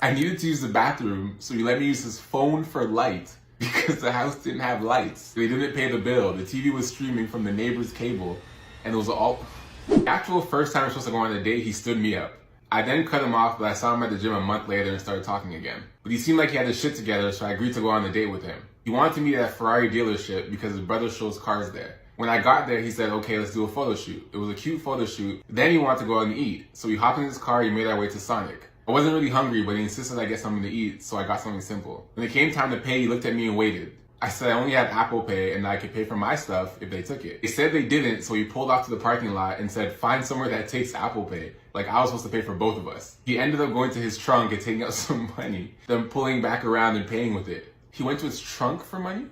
I needed to use the bathroom, so he let me use his phone for light because the house didn't have lights. They didn't pay the bill. The TV was streaming from the neighbor's cable, and it was all... The actual first time we were supposed to go on a date, he stood me up. I then cut him off, but I saw him at the gym a month later and started talking again. But he seemed like he had his shit together, so I agreed to go on a date with him. He wanted to meet at a Ferrari dealership because his brother shows cars there. When I got there, he said, okay, let's do a photo shoot. It was a cute photo shoot. Then he wanted to go out and eat. So we hopped in his car, he made our way to Sonic. I wasn't really hungry, but he insisted I get something to eat, so I got something simple. When it came time to pay, he looked at me and waited. I said I only had Apple Pay and I could pay for my stuff if they took it. They said they didn't, so he pulled off to the parking lot and said, find somewhere that takes Apple Pay. Like I was supposed to pay for both of us. He ended up going to his trunk and taking out some money, then pulling back around and paying with it. He went to his trunk for money?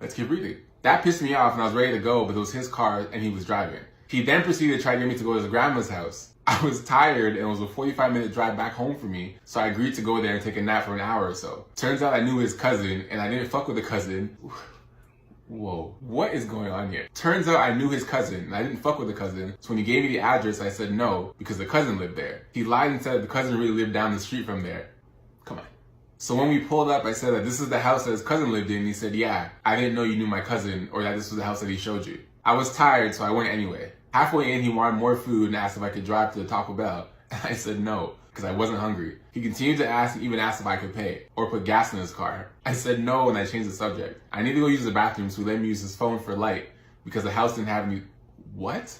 Let's keep reading. That pissed me off and I was ready to go, but it was his car and he was driving. He then proceeded to try to get me to go to his grandma's house. I was tired and it was a 45-minute drive back home for me, so I agreed to go there and take a nap for an hour or so. Turns out I knew his cousin and I didn't fuck with the cousin. Whoa, what is going on here? Turns out I knew his cousin and I didn't fuck with the cousin, so when he gave me the address, I said no, because the cousin lived there. He lied and said the cousin really lived down the street from there. Come on. So when we pulled up, I said that this is the house that his cousin lived in, and he said, yeah, I didn't know you knew my cousin, or that this was the house that he showed you. I was tired, so I went anyway. Halfway in, he wanted more food and asked if I could drive to the Taco Bell. And I said no, because I wasn't hungry. He continued to ask and even asked if I could pay, or put gas in his car. I said no, and I changed the subject. I need to go use the bathroom, so he let me use his phone for light, because the house didn't have any... What?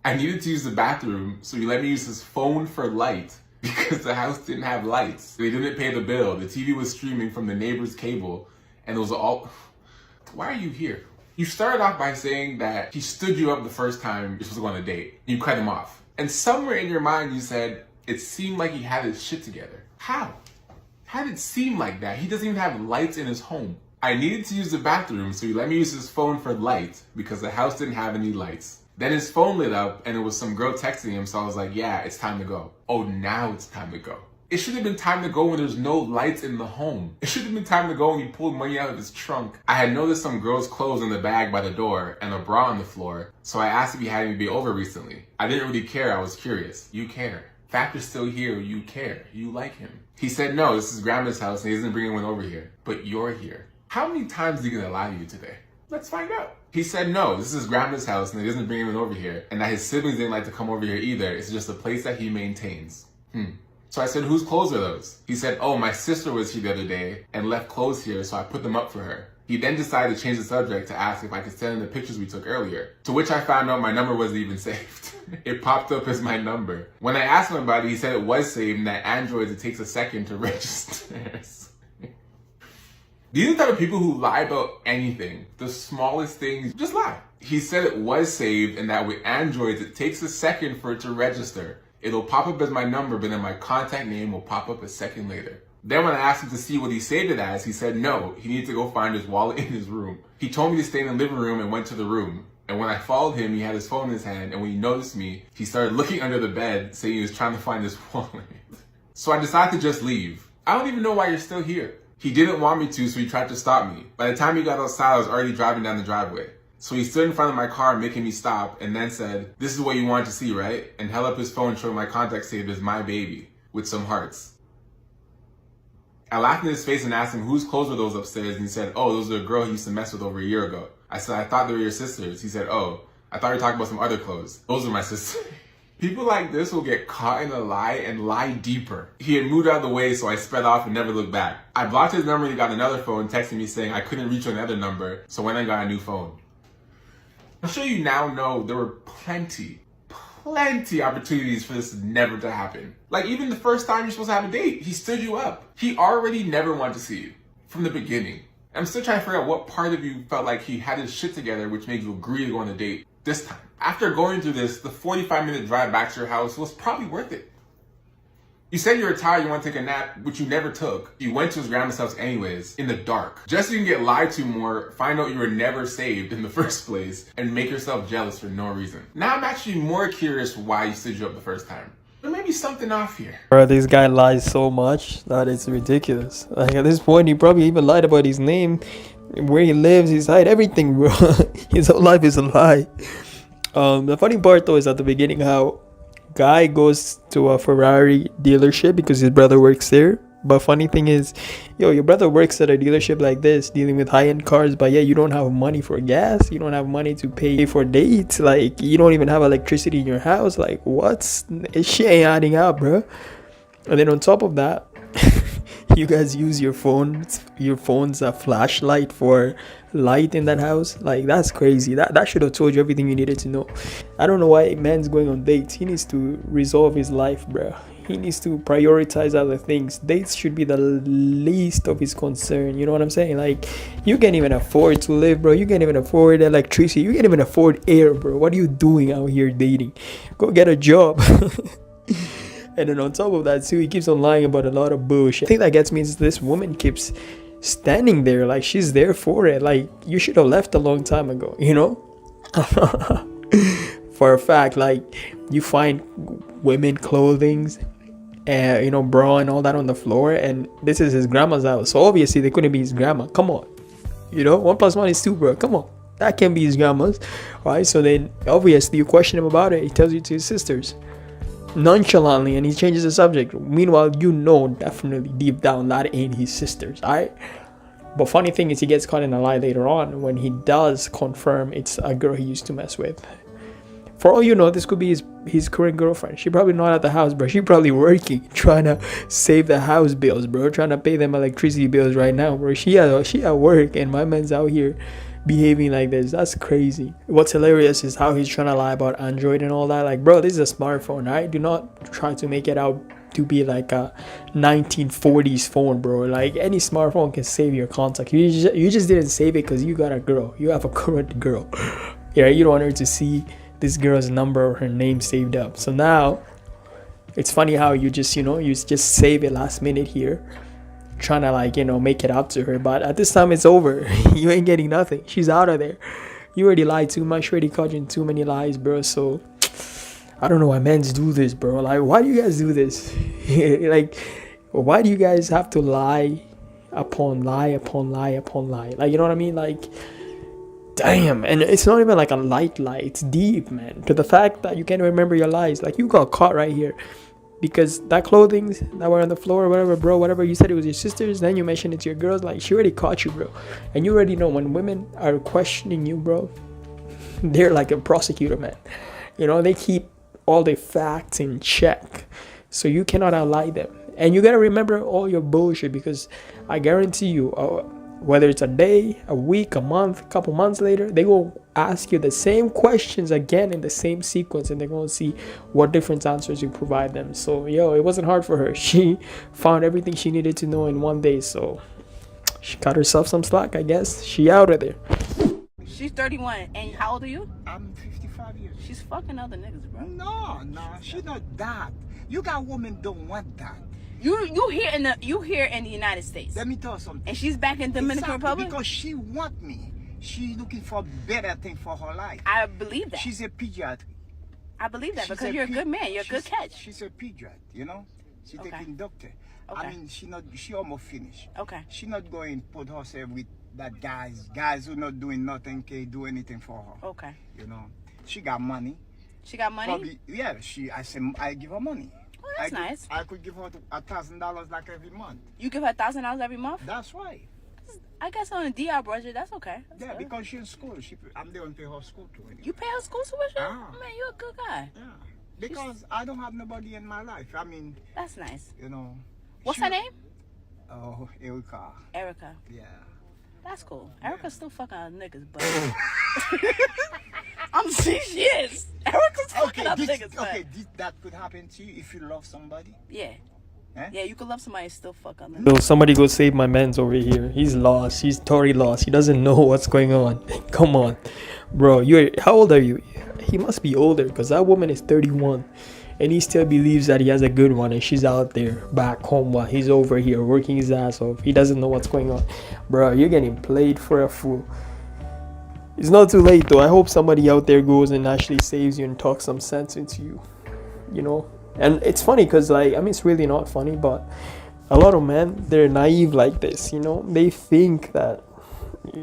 I needed to use the bathroom, so he let me use his phone for light, because the house didn't have lights. They didn't pay the bill. The TV was streaming from the neighbor's cable, and it was all... Why are you here? You started off by saying that he stood you up the first time you're supposed to go on a date. You cut him off. And somewhere in your mind you said, it seemed like he had his shit together. How? How did it seem like that? He doesn't even have lights in his home. I needed to use the bathroom, so he let me use his phone for light, because the house didn't have any lights. Then his phone lit up, and it was some girl texting him, so I was like, yeah, it's time to go. Oh, now it's time to go. It should have been time to go when there's no lights in the home. It should have been time to go when he pulled money out of his trunk. I had noticed some girl's clothes in the bag by the door and a bra on the floor, so I asked if he had any be over recently. I didn't really care, I was curious. You care. Fact is still here, you care. You like him. He said no, this is grandma's house and he isn't bringing one over here. But you're here. How many times is he gonna lie to you today? Let's find out. He said no, this is grandma's house and he doesn't bring anyone over here, and that his siblings didn't like to come over here either. It's just a place that he maintains. So I said, whose clothes are those? He said, oh, my sister was here the other day and left clothes here, so I put them up for her. He then decided to change the subject to ask if I could send him the pictures we took earlier, to which I found out my number wasn't even saved. It popped up as my number. When I asked him about it, he said it was saved and that Androids, it takes a second to register. These are the type of people who lie about anything. The smallest things, just lie. He said it was saved and that with Androids, it takes a second for it to register. It'll pop up as my number, but then my contact name will pop up a second later. Then when I asked him to see what he saved it as, he said no, he needed to go find his wallet in his room. He told me to stay in the living room and went to the room. And when I followed him, he had his phone in his hand, and when he noticed me, he started looking under the bed, saying he was trying to find his wallet. So I decided to just leave. I don't even know why you're still here. He didn't want me to, so he tried to stop me. By the time he got outside, I was already driving down the driveway. So he stood in front of my car, making me stop, and then said, this is what you wanted to see, right? And held up his phone showing my contact saved as my baby, with some hearts. I laughed in his face and asked him whose clothes were those upstairs, and he said, oh, those are a girl he used to mess with over a year ago. I said, I thought they were your sisters. He said, oh, I thought you were talking about some other clothes. Those are my sisters. People like this will get caught in a lie and lie deeper. He had moved out of the way, so I sped off and never looked back. I blocked his number and he got another phone texting me saying I couldn't reach another number, so when I got a new phone. I'm sure you now know there were plenty opportunities for this never to happen. Like even the first time you're supposed to have a date, he stood you up. He already never wanted to see you from the beginning. I'm still trying to figure out what part of you felt like he had his shit together, which made you agree to go on a date this time. After going through this, the 45-minute drive back to your house was probably worth it. You said you were tired, you want to take a nap, which you never took. You went to his grandma's house anyways, in the dark. Just so you can get lied to more, find out you were never saved in the first place, and make yourself jealous for no reason. Now I'm actually more curious why you stood you up the first time. There may be something off here. Bro, this guy lies so much that it's ridiculous. Like at this point, he probably even lied about his name, where he lives, his height, everything, bro. His whole life is a lie. The funny part though is at the beginning how Guy goes to a Ferrari dealership because his brother works there. But funny thing is, yo, your brother works at a dealership like this, dealing with high-end cars, but yeah, you don't have money for gas, you don't have money to pay for dates, like you don't even have electricity in your house. Like, what's shit ain't adding up, bro. And then on top of that, you guys use your phone's a flashlight for light in that house. Like, that's crazy. That should have told you everything you needed to know. I don't know why a man's going on dates. He needs to resolve his life, bro. He needs to prioritize other things. Dates should be the least of his concern. You know what I'm saying? Like, you can't even afford to live, bro. You can't even afford electricity. You can't even afford air, bro. What are you doing out here dating? Go get a job. And then on top of that too, he keeps on lying about a lot of bullshit. The thing that gets me is this woman keeps standing there like she's there for it. Like, you should have left a long time ago, you know? For a fact, like, you find women clothings and, you know, bra and all that on the floor, and this is his grandma's house. So obviously they couldn't be his grandma. Come on. You know, 1 + 1 is 2, bro. Come on. That can't be his grandma's. Right? So then obviously you question him about it. He tells you to his sisters. Nonchalantly, and he changes the subject. Meanwhile, you know definitely deep down that ain't his sisters, alright? But funny thing is, he gets caught in a lie later on when he does confirm it's a girl he used to mess with. For all you know, this could be his current girlfriend. She probably not at the house, bro. She probably working, trying to save the house bills, bro. Trying to pay them electricity bills right now, bro. She at work, and my man's out here behaving like this. That's crazy. What's hilarious is how he's trying to lie about Android and all that. Like, bro, this is a smartphone, right? Do not try to make it out to be like a 1940s phone, bro. Like, any smartphone can save your contact. You just didn't save it because you got a girl. You have a current girl. Yeah, you don't want her to see this girl's number or her name saved up. So now it's funny how you just save it last minute here, trying to, like, you know, make it up to her. But at this time, it's over. You ain't getting nothing. She's out of there. You already lied too much. You already caught you in too many lies, bro. So I don't know why men do this, bro. Like, why do you guys do this? Like, why do you guys have to lie upon lie upon lie upon lie? Like, you know what I mean? Like, damn. And it's not even like a light lie. It's deep, man. To the fact that you can't remember your lies. Like, you got caught right here. Because that clothing that were on the floor or whatever, bro, whatever, you said it was your sister's, then you mentioned it's your girls. Like, she already caught you, bro. And you already know when women are questioning you, bro, they're like a prosecutor, man. You know, they keep all the facts in check. So you cannot outlie them. And you got to remember all your bullshit, because I guarantee you, whether it's a day, a week, a month, a couple months later, they will ask you the same questions again in the same sequence, and they're going to see what different answers you provide them. So, yo, it wasn't hard for her. She found everything she needed to know in one day. So she cut herself some slack, I guess. She out of there. She's 31. And how old are you? I'm 55 years. She's fucking other niggas, bro. No, she not that. You got women don't want that. You here in the United States. Let me tell you something. And she's back in Dominican Republic? Because she want me. She's looking for better thing for her life. I believe that. She's a pediatrician. I believe that because you're a good man. You're a good catch. She's a pediatrician, you know? She's Okay. taking doctor. Okay. I mean, she almost finished. Okay. She not going to put herself with that guys who not doing nothing can do anything for her. Okay. You know? She got money. She got money? Probably, yeah, I give her money. Oh, that's nice. I could give her $1,000 like every month. You give her $1,000 every month? That's right. I guess on a DR budget, that's okay. That's Yeah, good. because she's in school. I'm there to pay her school too. Anyway. You pay her school tuition? Ah. Man, you're a good guy. Yeah. Because I don't have nobody in my life. I mean, That's nice. you know. What's her name? Oh, Erica. Erica. Yeah. That's cool. Erica's still fucking other niggas, but I'm she is. Erica's fucking other niggas, but that could happen to you if you love somebody. yeah. Eh? Yeah, you could love somebody and still fuck other niggas. Yo, somebody go save my man's over here. He's lost. He's totally lost. He doesn't know what's going on. Come on, bro. How old are you? He must be older, because that woman is 31. And he still believes that he has a good one, and she's out there back home while he's over here working his ass off. He doesn't know what's going on. Bro, you're getting played for a fool. It's not too late, though. I hope somebody out there goes and actually saves you and talks some sense into you. You know? And it's funny because, like, I mean, it's really not funny, but a lot of men, they're naive like this, you know? They think that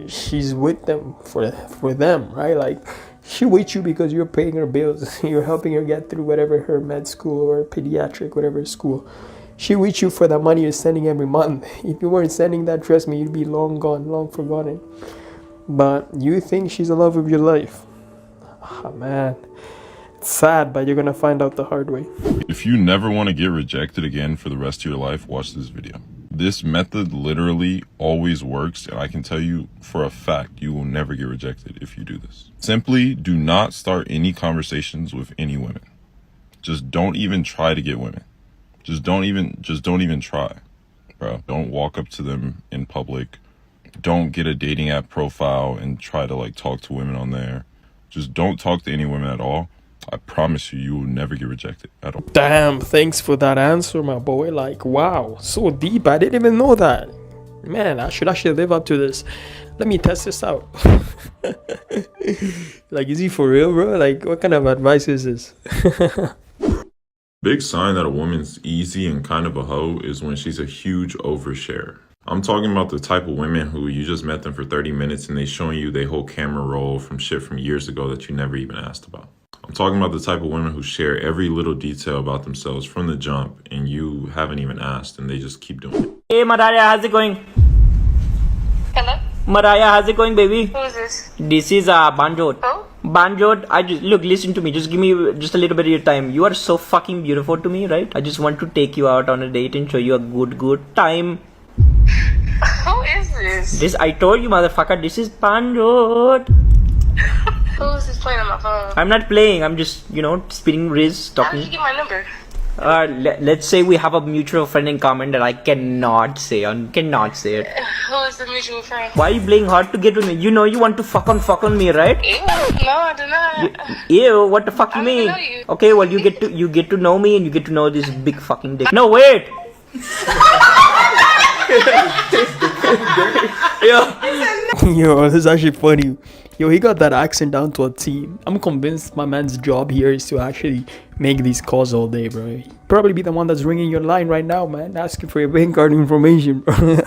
she's with them for them, right? Like, She with you because you're paying her bills. You're helping her get through whatever her med school or pediatric, whatever school. She with you for the money you're sending every month. If you weren't sending that, trust me, you'd be long gone, long forgotten. But you think she's the love of your life. Ah, man. It's sad, but you're gonna find out the hard way. If you never want to get rejected again for the rest of your life, watch this video. This method literally always works, and I can tell you for a fact you will never get rejected if you do this. Simply do not start any conversations with any women. Just don't even try to get women. Just don't even try, bro. Don't walk up to them in public. Don't get a dating app profile and try to like talk to women on there. Just don't talk to any women at all. I promise you, you will never get rejected at all. Damn, thanks for that answer, my boy. Like, wow, so deep. I didn't even know that. Man, I should actually live up to this. Let me test this out. Like, is he for real, bro? Like, what kind of advice is this? Big sign that a woman's easy and kind of a hoe is when she's a huge oversharer. I'm talking about the type of women who you just met them for 30 minutes and they showing you their whole camera roll from shit from years ago that you never even asked about. I'm talking about the type of women who share every little detail about themselves from the jump and you haven't even asked and they just keep doing it. Hey Mariah, how's it going? Hello? Mariah, how's it going, baby? Who is this? This is Banjot. Who? Banjot, look, listen to me. Just give me just a little bit of your time. You are so fucking beautiful to me, right? I just want to take you out on a date and show you a good time. Who is this? This, I told you, motherfucker, this is Banjot. Who is this playing on my phone? I'm not playing. I'm just, spinning Riz, How did talking. you get my number? Let's say we have a mutual friend in common that I cannot say it. Who is the mutual friend? Why are you playing hard to get with me? You know you want to fuck on me, right? Ew, no, I do not. Ew, what the fuck you I don't mean? know you. Okay, well you get to know me and you get to know this big fucking dick. No, wait. Yo, this is actually funny. Yo, he got that accent down to a T. I'm convinced my man's job here is to actually make these calls all day, bro. He'd probably be the one that's ringing your line right now, man, asking for your bank card information, bro.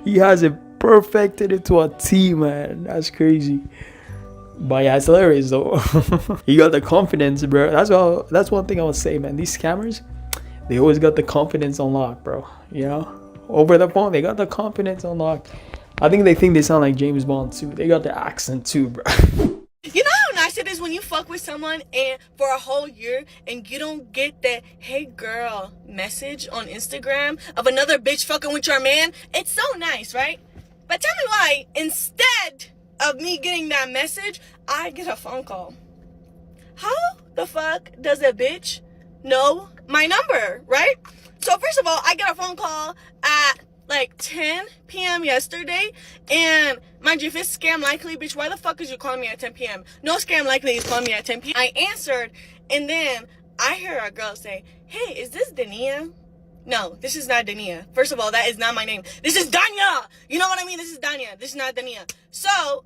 He has it perfected it to a T, man. That's crazy. But yeah, it's hilarious though. He got the confidence, bro. That's one thing I would say, man. These scammers, they always got the confidence on lock, bro. You know? Over the phone, they got the confidence on lock. I think they sound like James Bond too. They got the accent too, bro. You know how nice it is when you fuck with someone and for a whole year and you don't get that "hey girl" message on Instagram of another bitch fucking with your man? It's so nice, right? But tell me why, instead of me getting that message, I get a phone call. How the fuck does a bitch know my number, right? So first of all, I get a phone call at like 10 p.m. yesterday, and mind you, if it's scam likely, bitch, why the fuck is you calling me at 10 p.m.? No scam likely is calling me at 10 p.m. I answered, and then I hear a girl say, "Hey, is this Dania?" No, this is not Dania. First of all, that is not my name. This is Danya. You know what I mean? This is Danya. This is not Dania. So,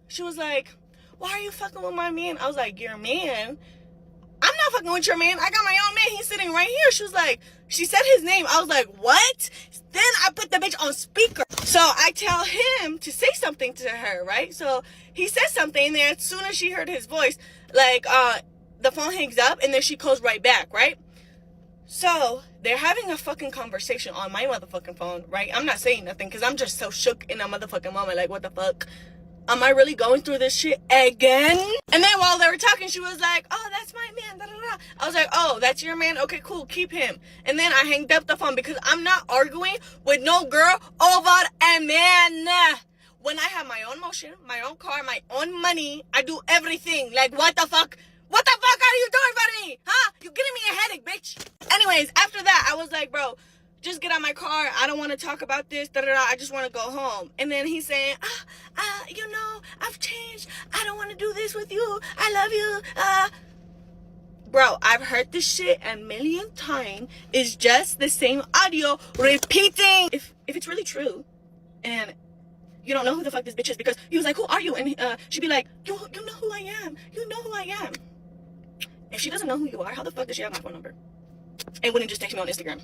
she was like, "Why are you fucking with my man?" I was like, "Your man? I'm not fucking with your man. I got my own man. He's sitting right here." She was like, she said his name. I was like, "What?" Then I put the bitch on speaker. So I tell him to say something to her, right? So he says something, and then as soon as she heard his voice, like, the phone hangs up, and then she calls right back, right? So they're having a fucking conversation on my motherfucking phone, right? I'm not saying nothing because I'm just so shook in a motherfucking moment. Like, what the fuck? Am I really going through this shit again? And then while they were talking, she was like, "Oh, that's my man, da, da, da." I was like, "Oh, that's your man? Okay, cool, keep him." And then I hanged up the phone because I'm not arguing with no girl over a man. When I have my own motion, my own car, my own money, I do everything. Like, what the fuck? What the fuck are you doing for me? Huh? You getting me a headache, bitch. Anyways, after that, I was like, bro, just get out my car. I don't want to talk about this. Da, da, da. I just want to go home. And then he's saying, you know, I've changed. I don't want to do this with you. I love you. Bro, I've heard this shit a million times. It's just the same audio repeating. If it's really true, and you don't know who the fuck this bitch is, because he was like, "Who are you?" And she'd be like, you know who I am. You know who I am. If she doesn't know who you are, how the fuck does she have my phone number? And wouldn't just text me on Instagram.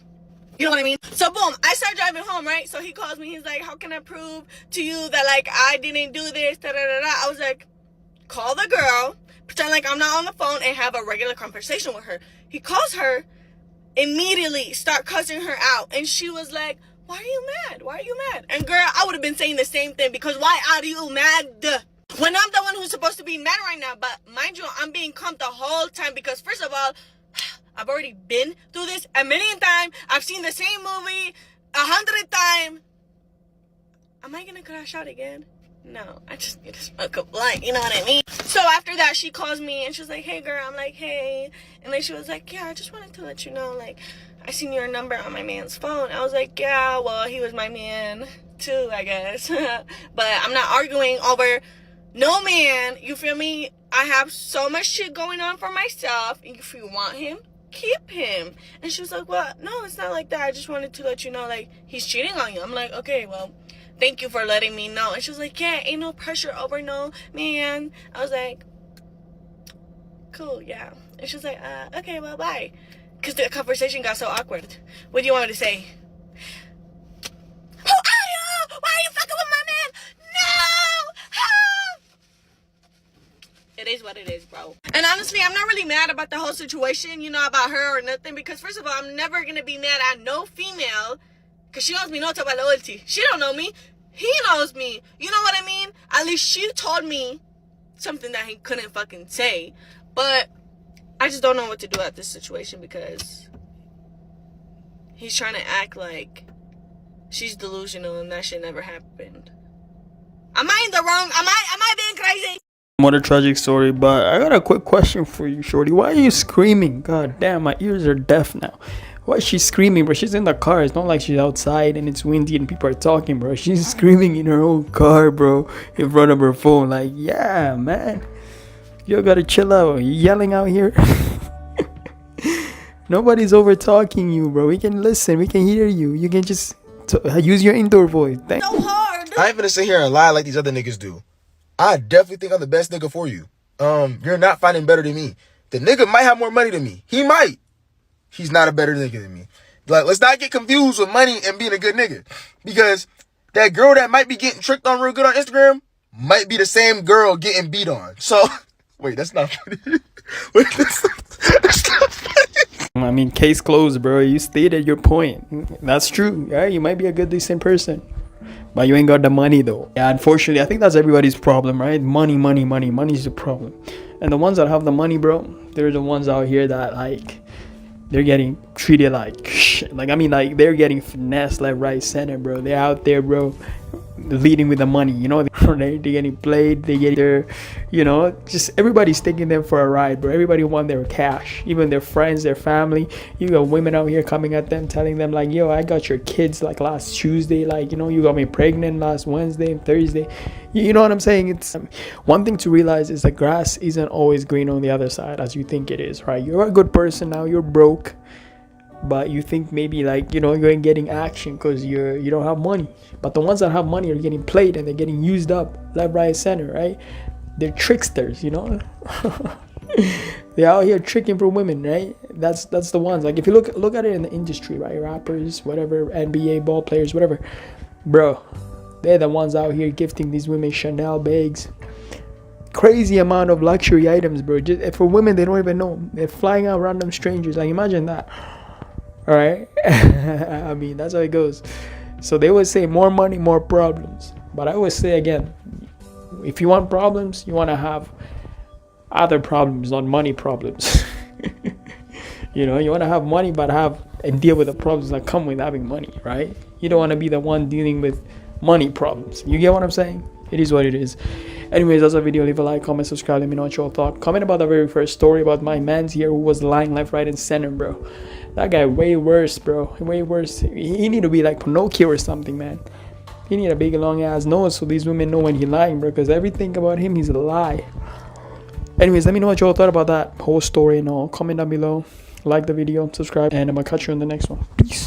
You know what I mean? So boom, I start driving home, right? So he calls me, he's like, "How can I prove to you that like I didn't do this, da da da da?" I was like, call the girl, pretend like I'm not on the phone, and have a regular conversation with her. He calls her, immediately start cussing her out. And she was like, why are you mad? Why are you mad? And girl, I would have been saying the same thing, because why are you mad? When I'm the one who's supposed to be mad right now. But mind you, I'm being calm the whole time, because first of all, I've already been through this a million times. I've seen the same movie 100 times. Am I gonna crash out again? No, I just need to smoke a blunt, you know what I mean? So after that, she calls me and she was like, hey girl. I'm like, hey. And then she was like, yeah, I just wanted to let you know, like, I seen your number on my man's phone. I was like, yeah, well, he was my man too, I guess. But I'm not arguing over no man, you feel me? I have so much shit going on for myself. If you want him, keep him. And she was like, well, no, it's not like that. I just wanted to let you know, like, he's cheating on you. I'm like, okay, well, thank you for letting me know. And she was like, yeah, ain't no pressure over no man. I was like, cool, yeah. And she was like, okay, well, bye. Because the conversation got so awkward. What do you want me to say? Who are you? Why are you fucking with my man? No! Help! It is what it is, bro. And honestly, I'm not really mad about the whole situation, you know, about her or nothing. Because first of all, I'm never going to be mad at no female. Because she owes me no type of loyalty. She don't know me. He knows me. You know what I mean? At least she told me something that he couldn't fucking say. But I just don't know what to do at this situation, because he's trying to act like she's delusional and that shit never happened. Am I in the wrong? Am I being crazy? What a tragic story. But I got a quick question for you, shorty. Why are you screaming? God damn, my ears are deaf now. Why is she screaming, bro? She's in the car. It's not like she's outside and it's windy and people are talking, bro. She's screaming in her own car, bro, in front of her phone. Like, yeah, man, you gotta chill out. You yelling out here? Nobody's over talking you, bro. We can listen. We can hear you. You can just use your indoor voice. So hard. I ain't gonna sit here and lie like these other niggas do. I definitely think I'm the best nigga for you. You're not finding better than me. The nigga might have more money than me. He might. He's not a better nigga than me. Like, let's not get confused with money and being a good nigga. Because that girl that might be getting tricked on real good on Instagram might be the same girl getting beat on. So, wait, that's not funny. Wait, that's not funny. I mean, case closed, bro. You stated your point. That's true. Yeah, you might be a good, decent person, but you ain't got the money, though. Yeah, unfortunately, I think that's everybody's problem, right? Money. Money's the problem. And the ones that have the money, bro, they're the ones out here that, like, they're getting treated like shit. Like, I mean, like, they're getting finessed left, right, center, bro. They're out there, bro, leading with the money, you know. They're getting played. They get their, you know, just everybody's taking them for a ride, bro. Everybody want their cash, even their friends, their family. You got women out here coming at them, telling them like, yo, I got your kids like last Tuesday, like, you know, you got me pregnant last Wednesday and Thursday. You know what I'm saying? It's one thing to realize is the grass isn't always green on the other side as you think it is, right? You're a good person now, you're broke, but you think maybe, like, you know, you're getting action because you don't have money. But the ones that have money are getting played and they're getting used up left, right, center, right? They're tricksters, you know. They're out here tricking for women, right? That's the ones. Like, if you look at it in the industry, right? Rappers, whatever, NBA ball players, whatever, bro, they're the ones out here gifting these women Chanel bags, crazy amount of luxury items, bro. Just for women, they don't even know. They're flying out random strangers. Like, imagine that. All right. I mean, that's how it goes. So they would say more money, more problems. But I always say again, if you want problems, you want to have other problems, not money problems. You know, you want to have money, but have and deal with the problems that come with having money, right? You don't want to be the one dealing with money problems. You get what I'm saying? It is what it is. Anyways, that's a video. Leave a like, comment, subscribe. Let me know what y'all thought. Comment about the very first story about my man's here who was lying left, right, and center, bro. That guy way worse, bro. Way worse. He need to be like Pinocchio or something, man. He need a big long ass nose so these women know when he lying, bro. Because everything about him, he's a lie. Anyways, let me know what y'all thought about that whole story and all. Comment down below. Like the video, subscribe, and I'm gonna catch you in the next one. Peace.